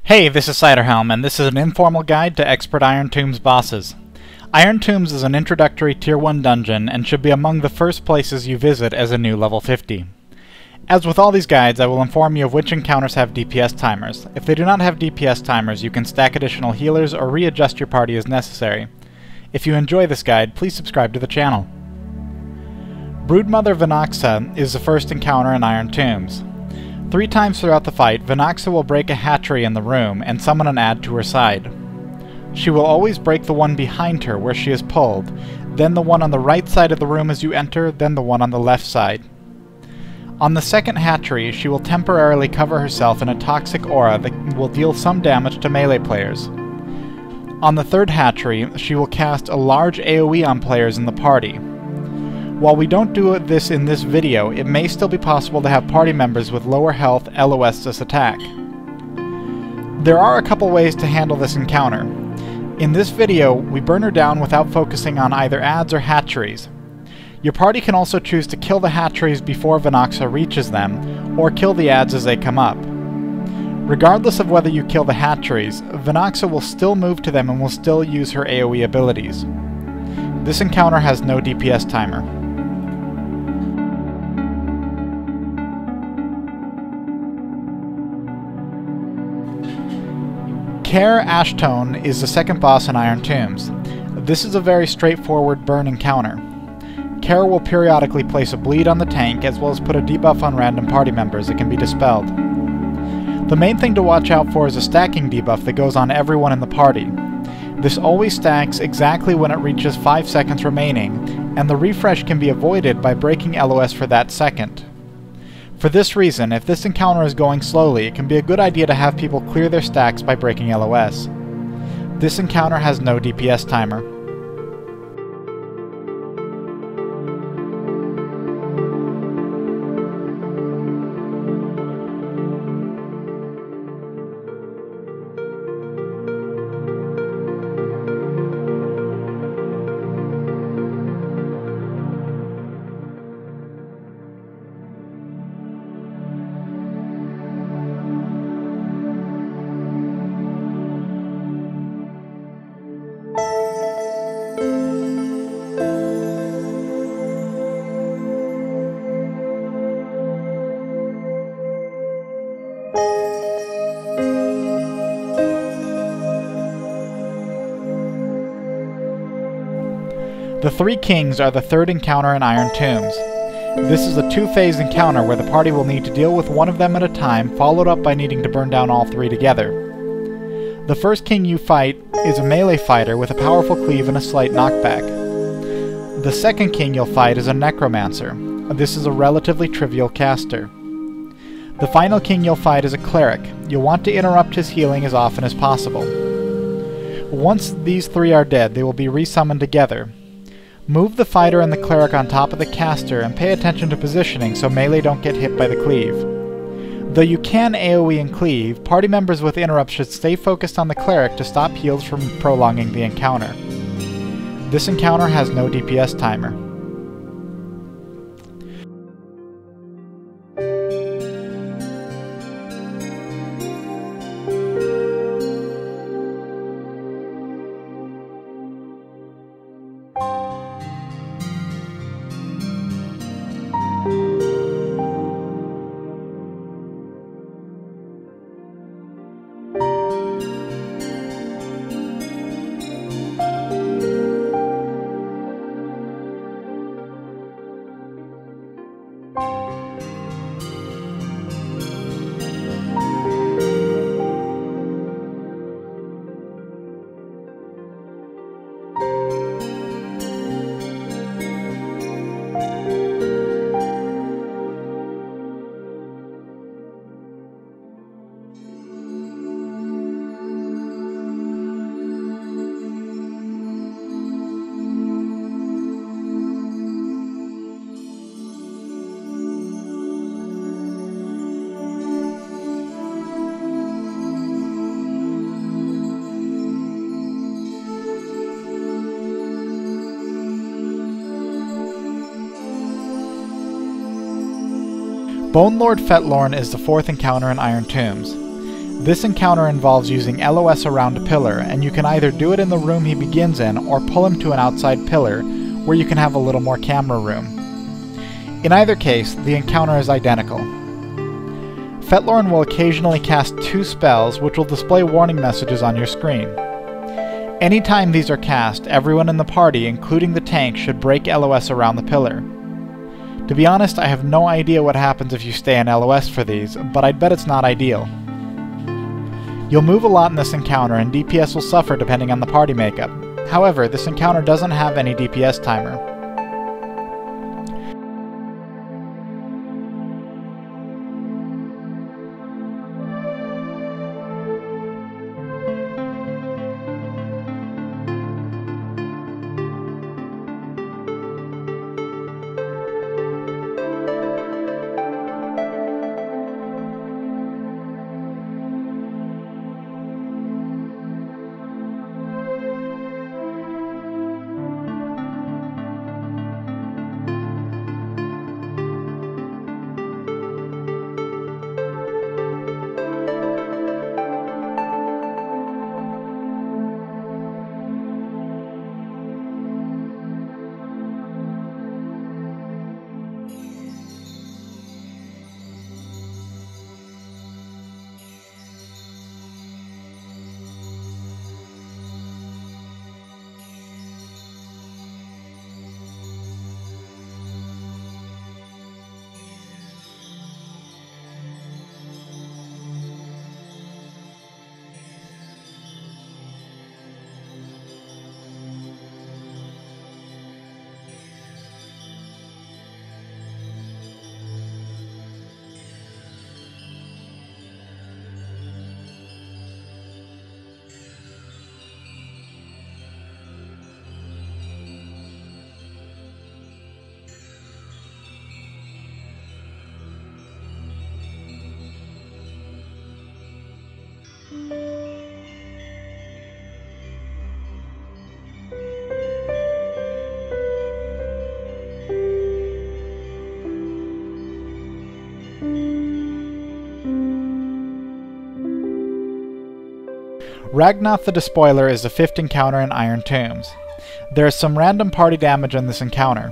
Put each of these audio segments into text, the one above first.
Hey, this is Ciderhelm, and this is an informal guide to expert Iron Tombs bosses. Iron Tombs is an introductory Tier 1 dungeon and should be among the first places you visit as a new level 50. As with all these guides, I will inform you of which encounters have DPS timers. If they do not have DPS timers, you can stack additional healers or readjust your party as necessary. If you enjoy this guide, please subscribe to the channel. Broodmother Vanaxa is the first encounter in Iron Tombs. 3 times throughout the fight, Vanaxa will break a hatchery in the room and summon an ad to her side. She will always break the one behind her where she is pulled, then the one on the right side of the room as you enter, then the one on the left side. On the second hatchery, she will temporarily cover herself in a toxic aura that will deal some damage to melee players. On the third hatchery, she will cast a large AoE on players in the party. While we don't do this in this video, it may still be possible to have party members with lower health LOS this attack. There are a couple ways to handle this encounter. In this video, we burn her down without focusing on either ads or hatcheries. Your party can also choose to kill the hatcheries before Vanaxa reaches them, or kill the ads as they come up. Regardless of whether you kill the hatcheries, Vanaxa will still move to them and will still use her AoE abilities. This encounter has no DPS timer. Ashtone is the second boss in Iron Tombs. This is a very straightforward burn encounter. Will periodically place a bleed on the tank as well as put a debuff on random party members that can be dispelled. The main thing to watch out for is a stacking debuff that goes on everyone in the party. This always stacks exactly when it reaches 5 seconds remaining, and the refresh can be avoided by breaking LOS for that second. For this reason, if this encounter is going slowly, it can be a good idea to have people clear their stacks by breaking LOS. This encounter has no DPS timer. The Three Kings are the third encounter in Iron Tombs. This is a 2-phase encounter where the party will need to deal with one of them at a time, followed up by needing to burn down all 3 together. The first king you fight is a melee fighter with a powerful cleave and a slight knockback. The second king you'll fight is a necromancer. This is a relatively trivial caster. The final king you'll fight is a cleric. You'll want to interrupt his healing as often as possible. Once these 3 are dead, they will be resummoned together. Move the fighter and the cleric on top of the caster and pay attention to positioning so melee don't get hit by the cleave. Though you can AoE and cleave, party members with interrupts should stay focused on the cleric to stop heals from prolonging the encounter. This encounter has no DPS timer. Bone Lord FET Lorne is the fourth encounter in Iron Tombs. This encounter involves using LOS around a pillar, and you can either do it in the room he begins in, or pull him to an outside pillar, where you can have a little more camera room. In either case, the encounter is identical. FET Lorne will occasionally cast 2 spells, which will display warning messages on your screen. Anytime these are cast, everyone in the party, including the tank, should break LOS around the pillar. To be honest, I have no idea what happens if you stay in LOS for these, but I'd bet it's not ideal. You'll move a lot in this encounter, and DPS will suffer depending on the party makeup. However, this encounter doesn't have any DPS timer. Ragna the Despoiler is the 5th encounter in Iron Tombs. There is some random party damage in this encounter.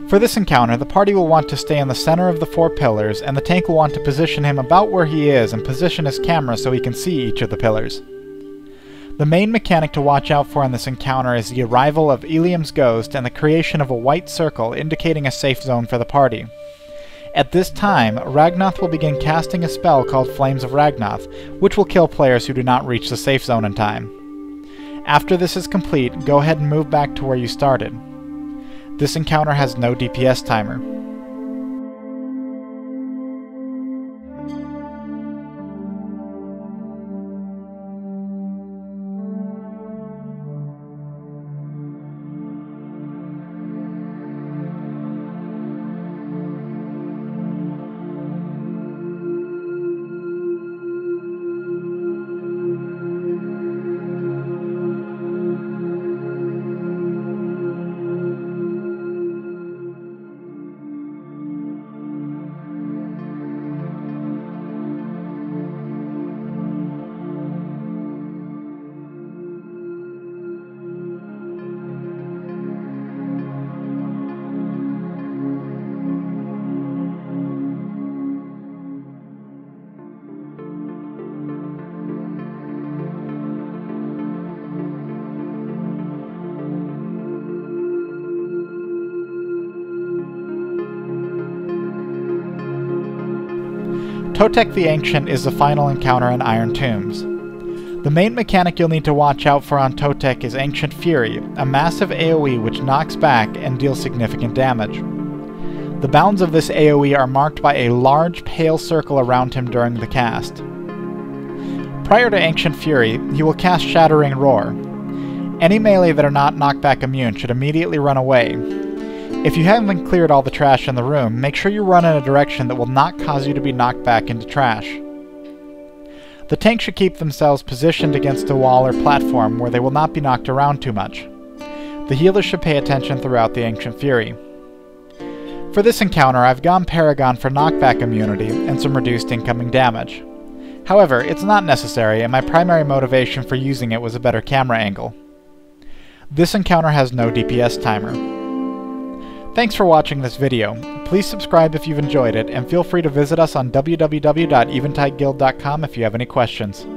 For this encounter, the party will want to stay in the center of the 4 pillars, and the tank will want to position him about where he is and position his camera so he can see each of the pillars. The main mechanic to watch out for in this encounter is the arrival of Elium's ghost and the creation of a white circle indicating a safe zone for the party. At this time, Ragnath will begin casting a spell called Flames of Ragnath, which will kill players who do not reach the safe zone in time. After this is complete, go ahead and move back to where you started. This encounter has no DPS timer. Totek the Ancient is the final encounter in Iron Tombs. The main mechanic you'll need to watch out for on Totek is Ancient Fury, a massive AoE which knocks back and deals significant damage. The bounds of this AoE are marked by a large pale circle around him during the cast. Prior to Ancient Fury, he will cast Shattering Roar. Any melee that are not knockback immune should immediately run away. If you haven't cleared all the trash in the room, make sure you run in a direction that will not cause you to be knocked back into trash. The tank should keep themselves positioned against a wall or platform where they will not be knocked around too much. The healer should pay attention throughout the Ancient Fury. For this encounter, I've gone Paragon for knockback immunity and some reduced incoming damage. However, it's not necessary, and my primary motivation for using it was a better camera angle. This encounter has no DPS timer. Thanks for watching this video. Please subscribe if you've enjoyed it, and feel free to visit us on www.eventidiguild.com if you have any questions.